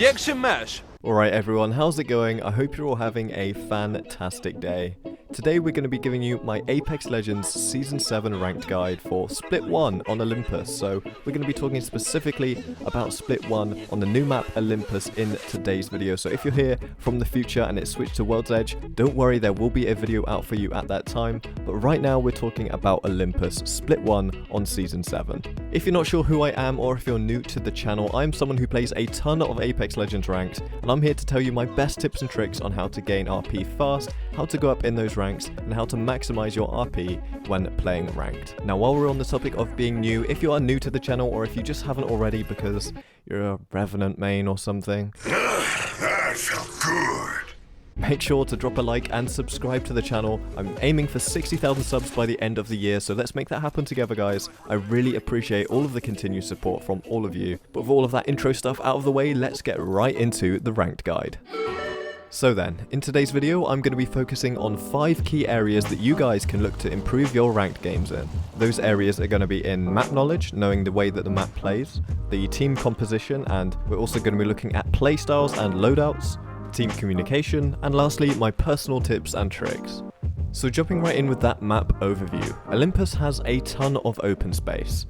Jak się masz? Alright everyone, how's it going? I hope you're all having a fantastic day. Today we're going to be giving you my Apex Legends Season 7 ranked guide for Split 1 on Olympus. So we're going to be talking specifically about Split 1 on the new map Olympus in today's video. So if you're here from the future and it's switched to World's Edge, don't worry, there will be a video out for you at that time. But right now we're talking about Olympus Split 1 on Season 7. If you're not sure who I am or if you're new to the channel, I'm someone who plays a ton of Apex Legends ranked, and I'm here to tell you my best tips and tricks on how to gain RP fast, how to go up in those ranks, and how to maximize your RP when playing ranked. Now while we're on the topic of being new, if you are new to the channel or if you just haven't already because you're a Revenant main or something, That felt good. make sure to drop a like and subscribe to the channel. I'm aiming for 60,000 subs by the end of the year, so let's make that happen together, guys. I really appreciate all of the continued support from all of you. But with all of that intro stuff out of the way, let's get right into the ranked guide. So then, in today's video, I'm going to be focusing on 5 key areas that you guys can look to improve your ranked games in. Those areas are going to be in map knowledge, knowing the way that the map plays, the team composition, and we're also going to be looking at playstyles and loadouts, team communication, and lastly, my personal tips and tricks. So jumping right in with that map overview, Olympus has a ton of open space.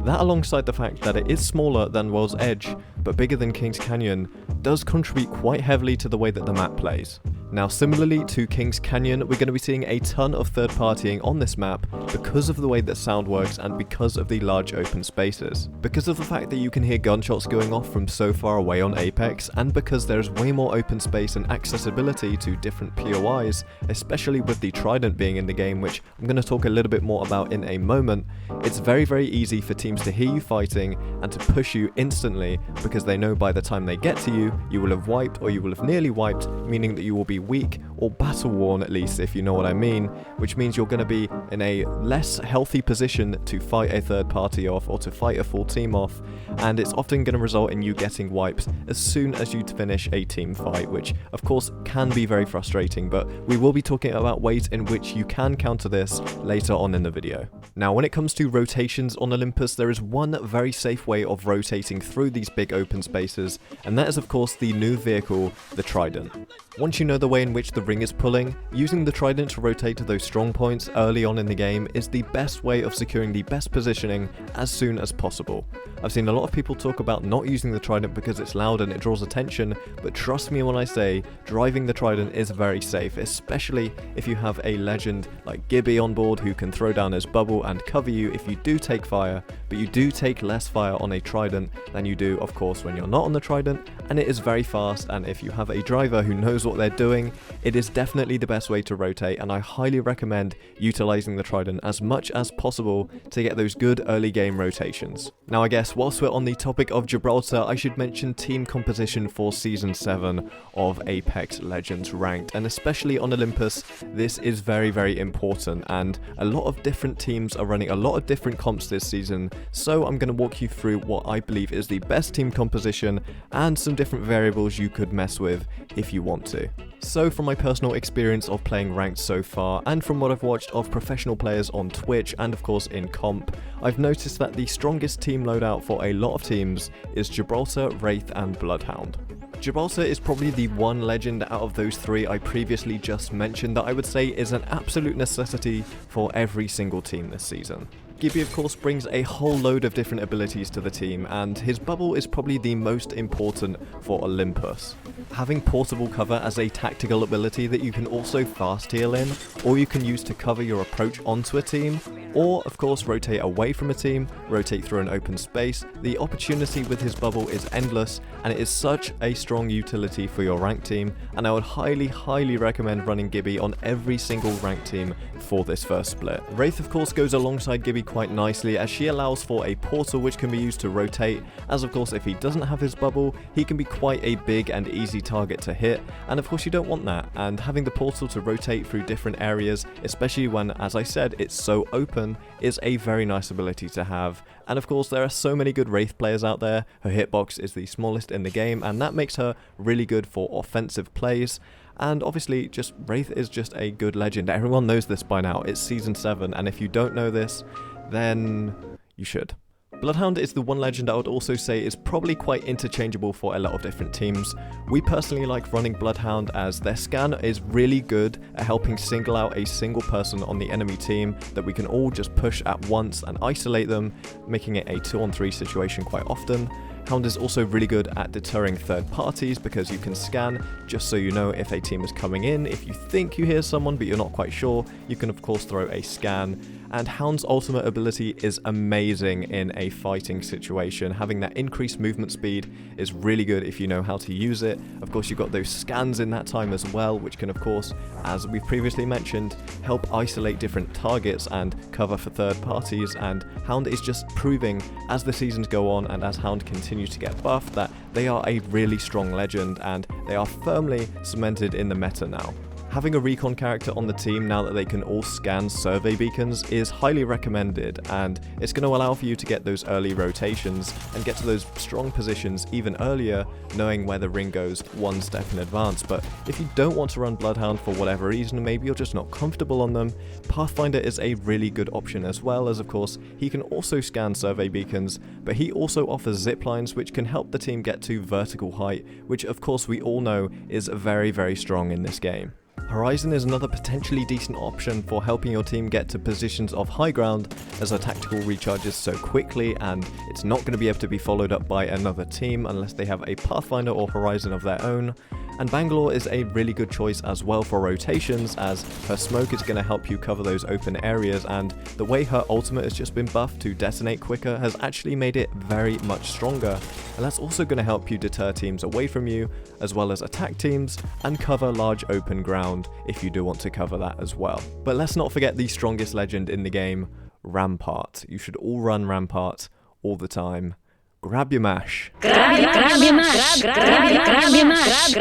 That alongside the fact that it is smaller than World's Edge, but bigger than King's Canyon, does contribute quite heavily to the way that the map plays. Now similarly to King's Canyon, we're going to be seeing a ton of third partying on this map because of the way that sound works and because of the large open spaces. Because of the fact that you can hear gunshots going off from so far away on Apex, and because there's way more open space and accessibility to different POIs, especially with the Trident being in the game, which I'm going to talk a little bit more about in a moment, it's very easy for teams to hear you fighting and to push you instantly because they know by the time they get to you, you will have wiped or you will have nearly wiped, meaning that you will be weak or battle worn at least, if you know what I mean, which means you're going to be in a less healthy position to fight a third party off or to fight a full team off, and it's often going to result in you getting wipes as soon as you finish a team fight, which of course can be very frustrating, but we will be talking about ways in which you can counter this later on in the video. Now when it comes to rotations on Olympus, there is one very safe way of rotating through these big open spaces, and that is of course the new vehicle, the Trident. Once you know the way in which the ring is pulling, using the Trident to rotate to those strong points early on in the game is the best way of securing the best positioning as soon as possible. I've seen a lot of people talk about not using the Trident because it's loud and it draws attention, but trust me when I say driving the Trident is very safe, especially if you have a legend like Gibby on board who can throw down his bubble and cover you if you do take fire, but you do take less fire on a Trident than you do of course when you're not on the Trident, and it is very fast, and if you have a driver who knows what they're doing, it is definitely the best way to rotate, and I highly recommend utilizing the Trident as much as possible to get those good early game rotations. Now I guess whilst we're on the topic of Gibraltar, I should mention team composition for Season 7 of Apex Legends Ranked, and especially on Olympus, this is very important, and a lot of different teams are running a lot of different comps this season, so I'm going to walk you through what I believe is the best team composition and some different variables you could mess with if you want to. So from my personal experience of playing ranked so far, and from what I've watched of professional players on Twitch and of course in comp, I've noticed that the strongest team loadout for a lot of teams is Gibraltar, Wraith and Bloodhound. Gibraltar is probably the one legend out of those 3 I previously just mentioned that I would say is an absolute necessity for every single team this season. Gibby of course brings a whole load of different abilities to the team, and his bubble is probably the most important for Olympus. Having portable cover as a tactical ability that you can also fast heal in, or you can use to cover your approach onto a team, or of course rotate away from a team, rotate through an open space, the opportunity with his bubble is endless, and it is such a strong utility for your ranked team, and I would highly recommend running Gibby on every single ranked team for this first split. Wraith of course goes alongside Gibby quite nicely, as she allows for a portal which can be used to rotate, as of course if he doesn't have his bubble, he can be quite a big and easy target to hit, and of course you don't want that, and having the portal to rotate through different areas, especially when, as I said, it's so open, is a very nice ability to have. And of course there are so many good Wraith players out there. Her hitbox is the smallest in the game, and that makes her really good for offensive plays. And obviously, just Wraith is just a good legend. Everyone knows this by now. It's Season 7, and if you don't know this, then you should. Bloodhound is the one legend I would also say is probably quite interchangeable for a lot of different teams. We personally like running Bloodhound as their scan is really good at helping single out a single person on the enemy team that we can all just push at once and isolate them, making it a 2-on-3 situation quite often. Hound is also really good at deterring third parties because you can scan just so you know if a team is coming in. If you think you hear someone but you're not quite sure, you can of course throw a scan. And Hound's ultimate ability is amazing in a fighting situation. Having that increased movement speed is really good if you know how to use it. Of course, you've got those scans in that time as well, which can of course, as we've previously mentioned, help isolate different targets and cover for third parties. And Hound is just proving as the seasons go on and as Hound continues to get buffed that they are a really strong legend and they are firmly cemented in the meta now. Having a recon character on the team now that they can all scan survey beacons is highly recommended, and it's going to allow for you to get those early rotations and get to those strong positions even earlier, knowing where the ring goes one step in advance. But if you don't want to run Bloodhound for whatever reason, maybe you're just not comfortable on them, Pathfinder is a really good option as well, as of course he can also scan survey beacons, but he also offers zip lines which can help the team get to vertical height, which of course we all know is very, very strong in this game. Horizon is another potentially decent option for helping your team get to positions of high ground, as our tactical recharges so quickly and it's not going to be able to be followed up by another team unless they have a Pathfinder or Horizon of their own. And Bangalore is a really good choice as well for rotations, as her smoke is going to help you cover those open areas, and the way her ultimate has just been buffed to detonate quicker has actually made it very much stronger, and that's also going to help you deter teams away from you as well as attack teams and cover large open ground if you do want to cover that as well. But let's not forget the strongest legend in the game, Rampart. You should all run Rampart all the time. Grab your mash. Grab your mash. Grab your mash.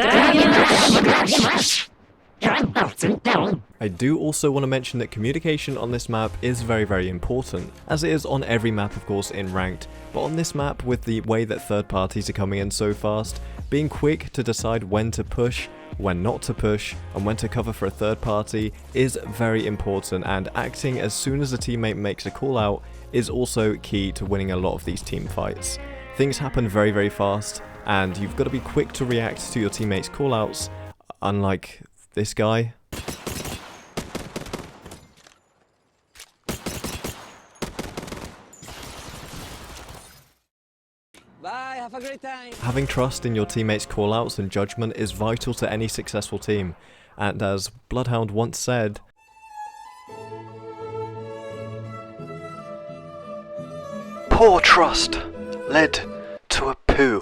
I do also want to mention that communication on this map is very, very important, as it is on every map of course in ranked, but on this map with the way that third parties are coming in so fast, being quick to decide when to push, when not to push, and when to cover for a third party is very important, and acting as soon as a teammate makes a call out is also key to winning a lot of these team fights. Things happen very, very fast, and you've got to be quick to react to your teammates' callouts, unlike this guy. Bye, have a great time. Having trust in your teammates' callouts and judgment is vital to any successful team, and as Bloodhound once said, "Poor trust led to a poo."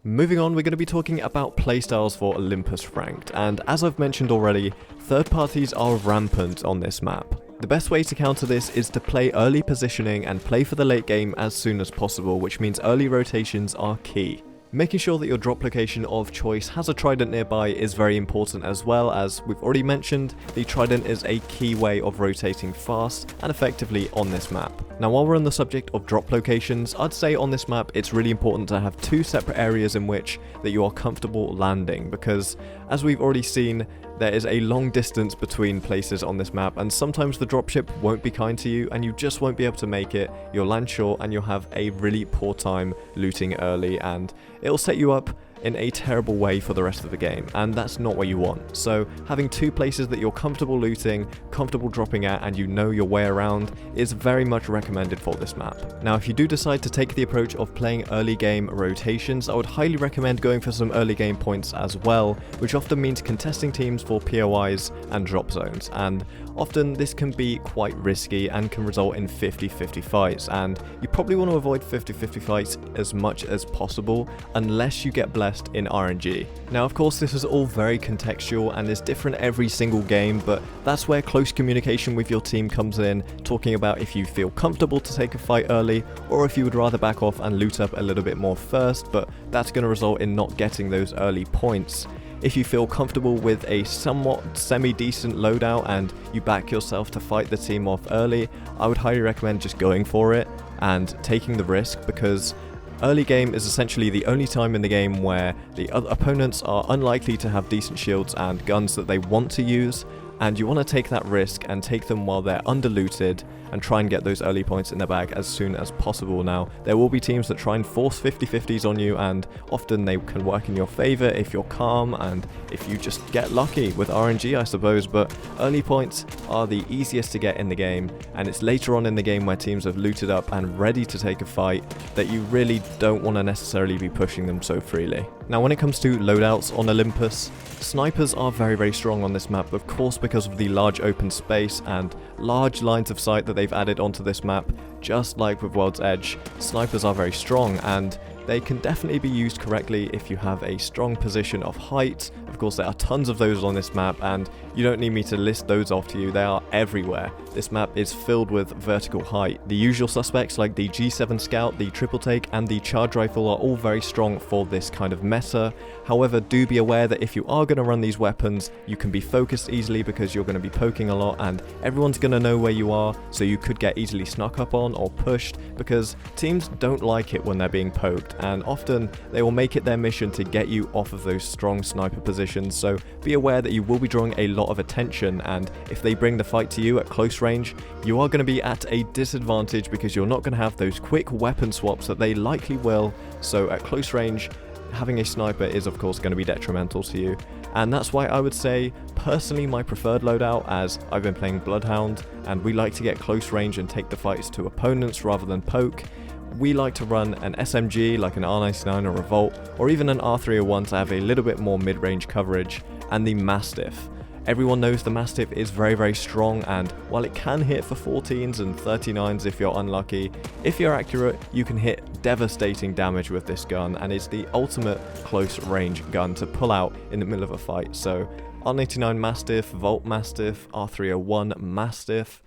Moving on, we're going to be talking about playstyles for Olympus ranked, and as I've mentioned already, third parties are rampant on this map. The best way to counter this is to play early positioning and play for the late game as soon as possible, which means early rotations are key. Making sure that your drop location of choice has a trident nearby is very important, as well as we've already mentioned, the trident is a key way of rotating fast and effectively on this map. Now while we're on the subject of drop locations, I'd say on this map it's really important to have two separate areas in which that you are comfortable landing, because as we've already seen, there is a long distance between places on this map, and sometimes the dropship won't be kind to you and you just won't be able to make it. You'll land short and you'll have a really poor time looting early, and it'll set you up in a terrible way for the rest of the game, and that's not what you want. So having two places that you're comfortable looting, comfortable dropping at, and you know your way around is very much recommended for this map. Now if you do decide to take the approach of playing early game rotations, I would highly recommend going for some early game points as well, which often means contesting teams for POIs and drop zones, and often this can be quite risky and can result in 50-50 fights, and you probably want to avoid 50-50 fights as much as possible unless you get blessed in RNG. Now of course this is all very contextual and is different every single game, but that's where close communication with your team comes in, talking about if you feel comfortable to take a fight early or if you would rather back off and loot up a little bit more first, but that's going to result in not getting those early points. If you feel comfortable with a somewhat semi-decent loadout and you back yourself to fight the team off early, I would highly recommend just going for it and taking the risk, because early game is essentially the only time in the game where the other opponents are unlikely to have decent shields and guns that they want to use, and you want to take that risk and take them while they're underlooted and try and get those early points in the bag as soon as possible. Now, there will be teams that try and force 50-50s on you, and often they can work in your favor if you're calm and if you just get lucky with RNG, I suppose, but early points are the easiest to get in the game, and it's later on in the game where teams have looted up and ready to take a fight that you really don't want to necessarily be pushing them so freely. Now, when it comes to loadouts on Olympus, snipers are very, very strong on this map, of course, because of the large open space and large lines of sight that they've added onto this map. Just like with World's Edge, snipers are very strong, and they can definitely be used correctly if you have a strong position of height. Of course, there are tons of those on this map, and you don't need me to list those off to you. They are everywhere. This map is filled with vertical height. The usual suspects like the G7 Scout, the Triple Take, and the Charge Rifle are all very strong for this kind of meta. However, do be aware that if you are going to run these weapons, you can be focused easily because you're going to be poking a lot, and everyone's going to know where you are, so you could get easily snuck up on or pushed, because teams don't like it when they're being poked, and often they will make it their mission to get you off of those strong sniper positions. So be aware that you will be drawing a lot of attention, and if they bring the fight to you at close range, you are going to be at a disadvantage because you're not going to have those quick weapon swaps that they likely will. So at close range, having a sniper is of course going to be detrimental to you, and that's why I would say personally my preferred loadout, as I've been playing Bloodhound and we like to get close range and take the fights to opponents rather than poke. We like to run an SMG like an R99 or Revolt, or even an R301 to have a little bit more mid-range coverage, and the Mastiff. Everyone knows the Mastiff is very, very strong, and while it can hit for 14s and 39s if you're unlucky, if you're accurate, you can hit devastating damage with this gun, and it's the ultimate close range gun to pull out in the middle of a fight. So R99 Mastiff, Volt Mastiff, R301 Mastiff,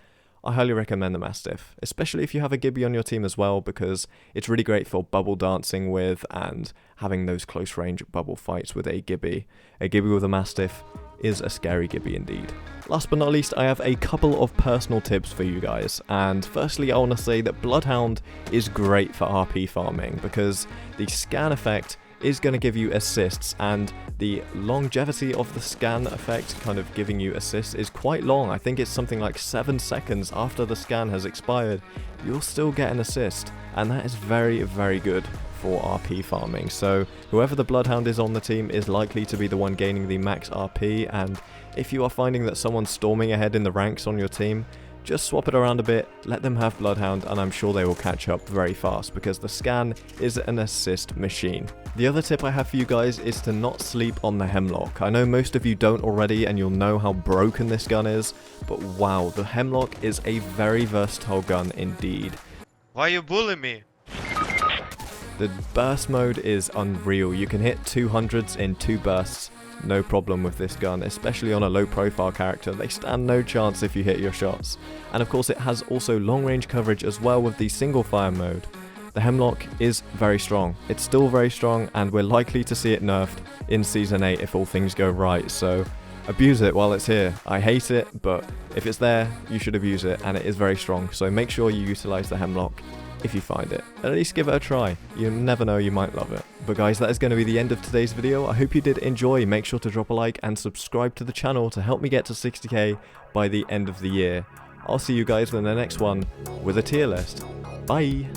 I highly recommend the Mastiff, especially if you have a Gibby on your team as well, because it's really great for bubble dancing with and having those close range bubble fights with a Gibby. A Gibby with a Mastiff is a scary Gibby indeed. Last but not least, I have a couple of personal tips for you guys, and firstly I want to say that Bloodhound is great for RP farming because the scan effect is going to give you assists, and the longevity of the scan effect kind of giving you assists is quite long. I think it's something like 7 seconds after the scan has expired, you'll still get an assist, and that is very, very good for RP farming. So whoever the Bloodhound is on the team is likely to be the one gaining the max RP, and if you are finding that someone's storming ahead in the ranks on your team, just swap it around a bit, let them have Bloodhound, and I'm sure they will catch up very fast because the scan is an assist machine. The other tip I have for you guys is to not sleep on the Hemlock. I know most of you don't already and you'll know how broken this gun is, but wow, the Hemlock is a very versatile gun indeed. Why you bully me? The burst mode is unreal. You can hit 200s in 2 bursts. No problem with this gun, especially on a low profile character. They stand no chance if you hit your shots. And of course it has also long range coverage as well with the single fire mode. The Hemlock is very strong. It's still very strong, and we're likely to see it nerfed in Season 8 if all things go right, so abuse it while it's here. I hate it, but if it's there, you should abuse it, and it is very strong, so make sure you utilize the Hemlock if you find it. At least give it a try. You never know, you might love it. But guys, that is going to be the end of today's video. I hope you did enjoy. Make sure to drop a like and subscribe to the channel to help me get to 60k by the end of the year. I'll see you guys in the next one with a tier list. Bye!